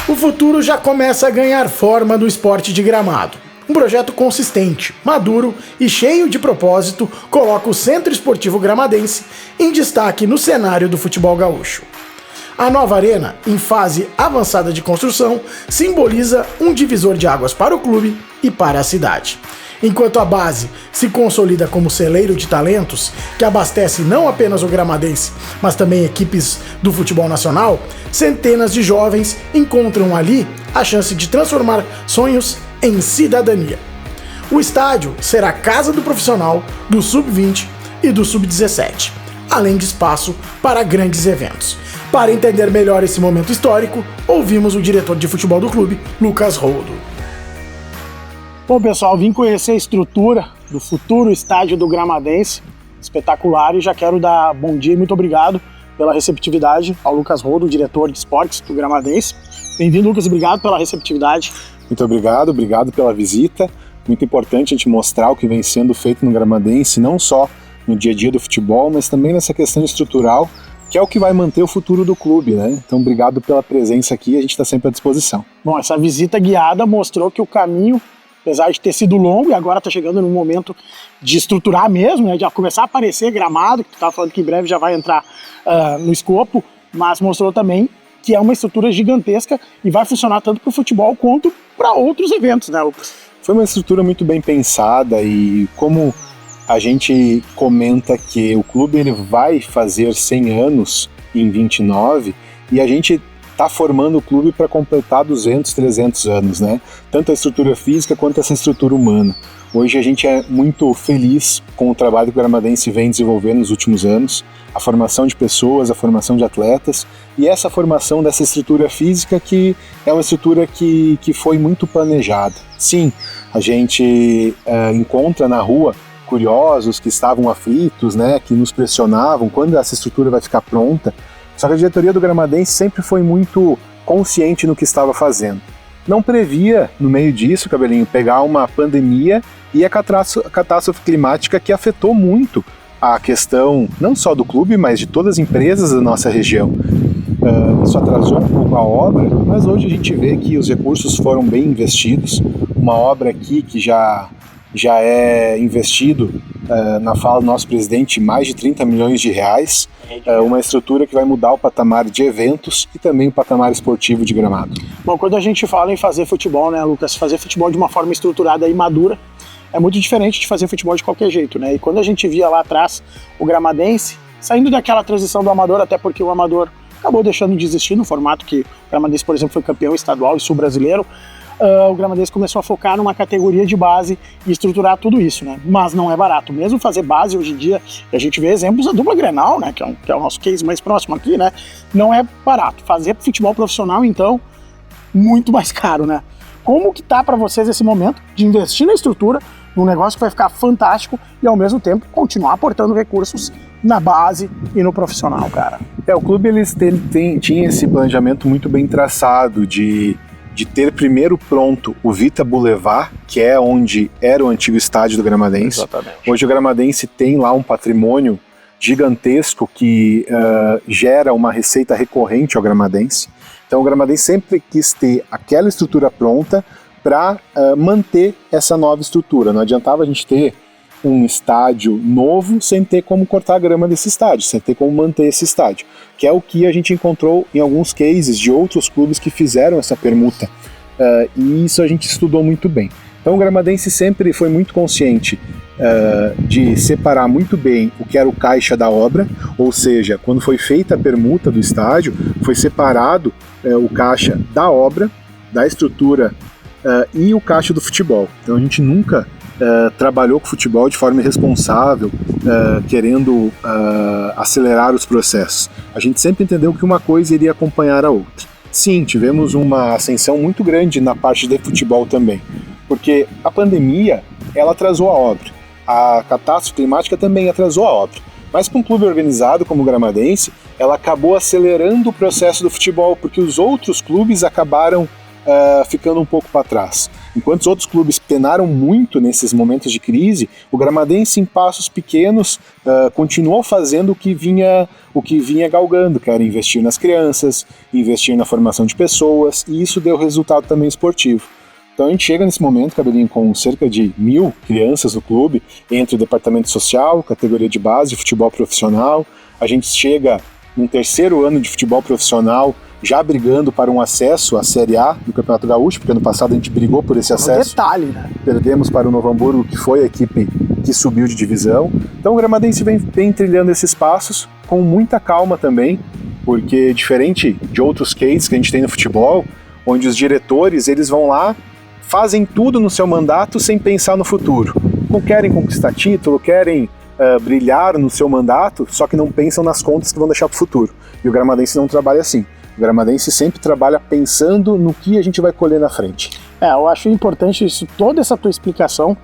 O futuro já começa a ganhar forma no esporte de gramado. Um projeto consistente, maduro e cheio de propósito coloca o Centro Esportivo Gramadense em destaque no cenário do futebol gaúcho. A nova arena, em fase avançada de construção, simboliza um divisor de águas para o clube e para a cidade. Enquanto a base se consolida como celeiro de talentos, que abastece não apenas o gramadense, mas também equipes do futebol nacional, centenas de jovens encontram ali a chance de transformar sonhos em cidadania. O estádio será casa do profissional, do sub-20 e do sub-17, além de espaço para grandes eventos. Para entender melhor esse momento histórico, ouvimos o diretor de futebol do clube, Lucas Roldo. Bom, pessoal, vim conhecer a estrutura do futuro estádio do Gramadense, espetacular, e já quero dar bom dia e muito obrigado pela receptividade ao Lucas Roldo, diretor de esportes do Gramadense. Bem-vindo, Lucas, obrigado pela receptividade. Muito obrigado pela visita. Muito importante a gente mostrar o que vem sendo feito no Gramadense, não só no dia a dia do futebol, mas também nessa questão estrutural, que é o que vai manter o futuro do clube, né? Então, obrigado pela presença aqui, a gente está sempre à disposição. Bom, essa visita guiada mostrou que o caminho, apesar de ter sido longo, e agora está chegando no momento de estruturar mesmo, né, de começar a aparecer gramado, que tu estava falando que em breve já vai entrar no escopo, mas mostrou também que é uma estrutura gigantesca e vai funcionar tanto para o futebol quanto para outros eventos, né, Lucas? Foi uma estrutura muito bem pensada e como a gente comenta que o clube ele vai fazer 100 anos em 29 e a gente está formando o clube para completar 200, 300 anos, né? Tanto a estrutura física quanto essa estrutura humana. Hoje a gente é muito feliz com o trabalho que o Gramadense vem desenvolvendo nos últimos anos, a formação de pessoas, a formação de atletas e essa formação dessa estrutura física que é uma estrutura que foi muito planejada. Sim, a gente encontra na rua curiosos que estavam aflitos, né, que nos pressionavam quando essa estrutura vai ficar pronta. Só que a diretoria do Gramadense sempre foi muito consciente no que estava fazendo. Não previa, no meio disso, Cabelinho, pegar uma pandemia e a catástrofe climática que afetou muito a questão, não só do clube, mas de todas as empresas da nossa região. Isso atrasou um pouco a obra, mas hoje a gente vê que os recursos foram bem investidos. Uma obra aqui que já é investido, na fala do nosso presidente, mais de 30 milhões de reais, uma estrutura que vai mudar o patamar de eventos e também o patamar esportivo de Gramado. Bom, quando a gente fala em fazer futebol, né, Lucas, fazer futebol de uma forma estruturada e madura, é muito diferente de fazer futebol de qualquer jeito, né? E quando a gente via lá atrás o Gramadense, saindo daquela transição do amador, até porque o amador acabou deixando de existir no formato que o Gramadense, por exemplo, foi campeão estadual e sul-brasileiro, o Gramadense começou a focar numa categoria de base e estruturar tudo isso, né? Mas não é barato. Mesmo fazer base hoje em dia, a gente vê exemplos da dupla Grenal, né? Que é o nosso case mais próximo aqui, né? Não é barato. Fazer futebol profissional, então, muito mais caro, né? Como que tá para vocês esse momento de investir na estrutura, num negócio que vai ficar fantástico e ao mesmo tempo continuar aportando recursos na base e no profissional, cara? O clube tinha esse planejamento muito bem traçado de ter primeiro pronto o Vita Boulevard, que é onde era o antigo estádio do Gramadense. Exatamente. Hoje o Gramadense tem lá um patrimônio gigantesco que gera uma receita recorrente ao Gramadense. Então o Gramadense sempre quis ter aquela estrutura pronta para manter essa nova estrutura. Não adiantava a gente ter um estádio novo sem ter como cortar a grama desse estádio, sem ter como manter esse estádio, que é o que a gente encontrou em alguns cases de outros clubes que fizeram essa permuta, e isso a gente estudou muito bem. Então o Gramadense sempre foi muito consciente de separar muito bem o que era o caixa da obra, ou seja, quando foi feita a permuta do estádio, foi separado o caixa da obra, da estrutura e o caixa do futebol. Então a gente nunca trabalhou com futebol de forma irresponsável, querendo acelerar os processos. A gente sempre entendeu que uma coisa iria acompanhar a outra. Sim, tivemos uma ascensão muito grande na parte de futebol também, porque a pandemia ela atrasou a obra, a catástrofe climática também atrasou a obra, mas para um clube organizado como o Gramadense, ela acabou acelerando o processo do futebol, porque os outros clubes acabaram ficando um pouco para trás. Enquanto os outros clubes penaram muito nesses momentos de crise, o Gramadense, em passos pequenos, continuou fazendo o que vinha galgando, que era investir nas crianças, investir na formação de pessoas, e isso deu resultado também esportivo. Então a gente chega nesse momento, Cabelinho, com cerca de 1.000 crianças no clube, entre o departamento social, categoria de base, de futebol profissional. A gente chega num 3º ano de futebol profissional, já brigando para um acesso à Série A do Campeonato Gaúcho, porque ano passado a gente brigou por esse acesso. Detalhe, né? Perdemos para o Novo Hamburgo, que foi a equipe que subiu de divisão. Então o Gramadense vem trilhando esses passos com muita calma também, porque diferente de outros cases que a gente tem no futebol, onde os diretores eles vão lá, fazem tudo no seu mandato sem pensar no futuro. Não querem conquistar título, querem brilhar no seu mandato, só que não pensam nas contas que vão deixar para o futuro. E o Gramadense não trabalha assim. O Gramadense sempre trabalha pensando no que a gente vai colher na frente. Eu acho importante toda essa tua explicação,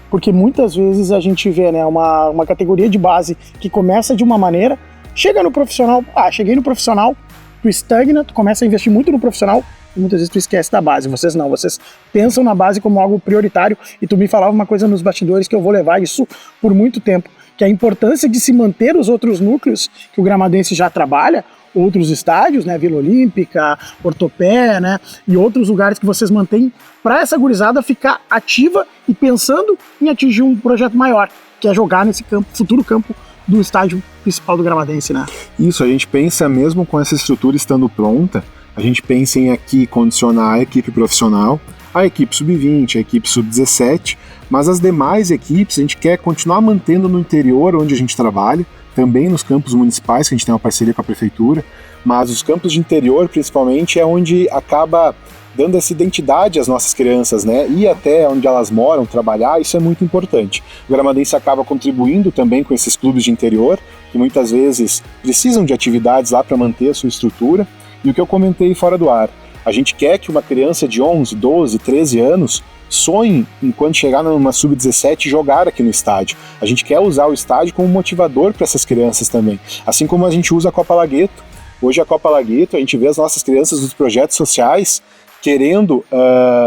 porque muitas vezes a gente vê, né, uma categoria de base que começa de uma maneira, chega no profissional, cheguei no profissional, tu estagna, tu começa a investir muito no profissional, e muitas vezes tu esquece da base. Vocês não, vocês pensam na base como algo prioritário, e tu me falava uma coisa nos bastidores que eu vou levar isso por muito tempo, que a importância de se manter os outros núcleos que o Gramadense já trabalha, outros estádios, né, Vila Olímpica, Ortopé, né, e outros lugares que vocês mantêm para essa gurizada ficar ativa e pensando em atingir um projeto maior, que é jogar nesse futuro campo do estádio principal do Gramadense, né? Isso, a gente pensa mesmo com essa estrutura estando pronta, a gente pensa em aqui condicionar a equipe profissional, a equipe sub-20, a equipe sub-17, mas as demais equipes a gente quer continuar mantendo no interior onde a gente trabalha, também nos campos municipais, que a gente tem uma parceria com a prefeitura, mas os campos de interior, principalmente, é onde acaba dando essa identidade às nossas crianças, né? Ir até onde elas moram, trabalhar, isso é muito importante. O Gramadense acaba contribuindo também com esses clubes de interior, que muitas vezes precisam de atividades lá para manter a sua estrutura. E o que eu comentei fora do ar, a gente quer que uma criança de 11, 12, 13 anos sonhe, enquanto chegar numa sub-17, jogar aqui no estádio. A gente quer usar o estádio como motivador para essas crianças também. Assim como a gente usa a Copa Lagueto. Hoje a Copa Lagueto, a gente vê as nossas crianças dos projetos sociais querendo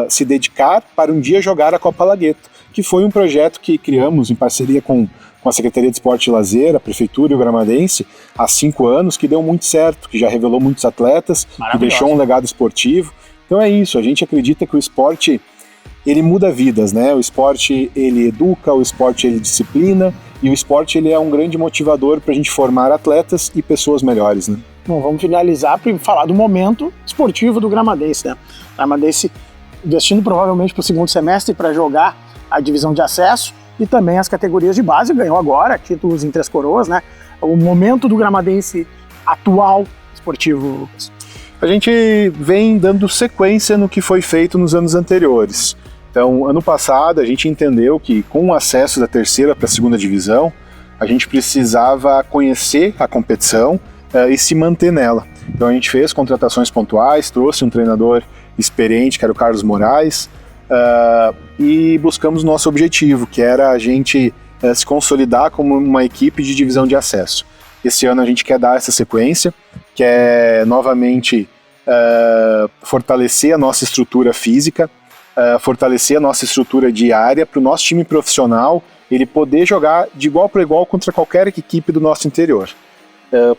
se dedicar para um dia jogar a Copa Lagueto, que foi um projeto que criamos em parceria com a Secretaria de Esporte e Lazer, a Prefeitura e o Gramadense, há 5 anos, que deu muito certo, que já revelou muitos atletas, que deixou um legado esportivo. Então é isso, a gente acredita que o esporte ele muda vidas, né? O esporte ele educa, o esporte ele disciplina, e o esporte ele é um grande motivador para a gente formar atletas e pessoas melhores, né? Bom, vamos finalizar para falar do momento esportivo do Gramadense, né? O Gramadense investindo provavelmente para o 2º semestre para jogar a divisão de acesso e também as categorias de base, ganhou agora títulos em Três Coroas, né? O momento do Gramadense atual esportivo, Lucas. A gente vem dando sequência no que foi feito nos anos anteriores. Então, ano passado, a gente entendeu que com o acesso da 3ª para a 2ª divisão, a gente precisava conhecer a competição e se manter nela. Então, a gente fez contratações pontuais, trouxe um treinador experiente, que era o Carlos Moraes, e buscamos o nosso objetivo, que era a gente se consolidar como uma equipe de divisão de acesso. Esse ano a gente quer dar essa sequência, quer novamente fortalecer a nossa estrutura física, fortalecer a nossa estrutura diária para o nosso time profissional ele poder jogar de igual para igual contra qualquer equipe do nosso interior,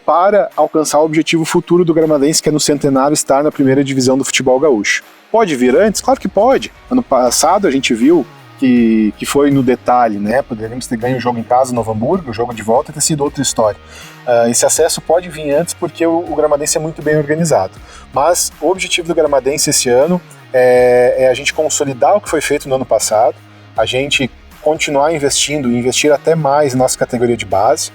para alcançar o objetivo futuro do Gramadense, que é no centenário estar na 1ª divisão do futebol gaúcho. Pode vir antes? Claro que pode. Ano passado a gente viu que foi no detalhe, né? Poderíamos ter ganho o jogo em casa, Novo Hamburgo, o jogo de volta ter sido outra história. Esse acesso pode vir antes porque o Gramadense é muito bem organizado. Mas o objetivo do Gramadense esse ano é a gente consolidar o que foi feito no ano passado, a gente continuar investindo e investir até mais na nossa categoria de base,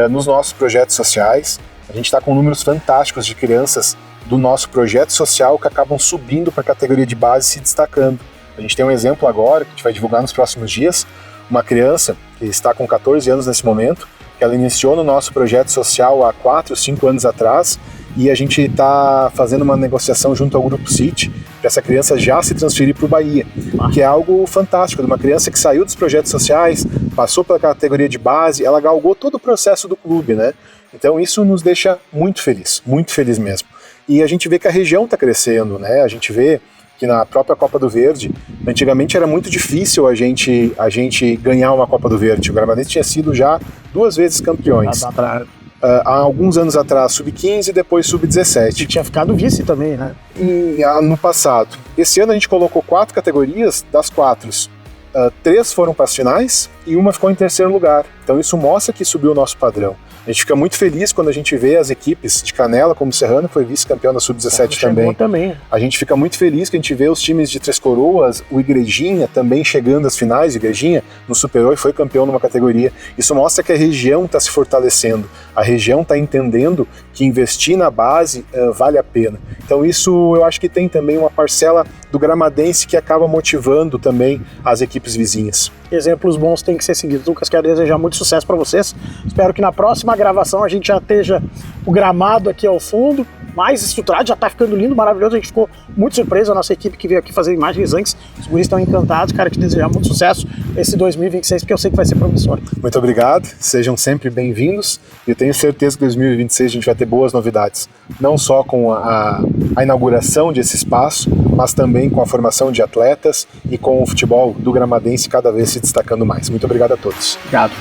nos nossos projetos sociais. A gente está com números fantásticos de crianças do nosso projeto social que acabam subindo para a categoria de base e se destacando. A gente tem um exemplo agora, que a gente vai divulgar nos próximos dias, uma criança que está com 14 anos nesse momento, que ela iniciou no nosso projeto social há 4, 5 anos atrás, e a gente está fazendo uma negociação junto ao Grupo City para essa criança já se transferir para o Bahia, que é algo fantástico, de uma criança que saiu dos projetos sociais, passou pela categoria de base, ela galgou todo o processo do clube, né? Então isso nos deixa muito feliz mesmo. E a gente vê que a região está crescendo, né? A gente vê que na própria Copa do Verde, antigamente era muito difícil a gente ganhar uma Copa do Verde. O Gramadense tinha sido já 2 vezes campeões. Há alguns anos atrás, sub-15 e depois sub-17. E tinha ficado vice também, né? No passado. Esse ano a gente colocou 4 categorias, das 4. 3 foram para as finais e uma ficou em terceiro lugar. Então isso mostra que subiu o nosso padrão. A gente fica muito feliz quando a gente vê as equipes de Canela, como o Serrano, que foi vice-campeão da Sub-17 também. A gente fica muito feliz que a gente vê os times de Três Coroas, o Igrejinha também chegando às finais. O Igrejinha no superou e foi campeão numa categoria. Isso mostra que a região está se fortalecendo. A região está entendendo que investir na base vale a pena. Então isso eu acho que tem também uma parcela do gramadense que acaba motivando também as equipes vizinhas. Exemplos bons têm que ser seguidos. Lucas, quero desejar muito sucesso para vocês. Espero que na próxima gravação a gente já esteja o gramado aqui ao fundo, mais estruturado, já tá ficando lindo, maravilhoso. A gente ficou muito surpreso, a nossa equipe que veio aqui fazer imagens antes. Os guris estão encantados, cara, te desejar muito sucesso esse 2026, porque eu sei que vai ser promissor. Muito obrigado, sejam sempre bem-vindos. Eu tenho certeza que 2026 a gente vai ter boas novidades, não só com a inauguração desse espaço, mas também com a formação de atletas e com o futebol do gramadense cada vez se destacando mais. Muito obrigado a todos. Obrigado.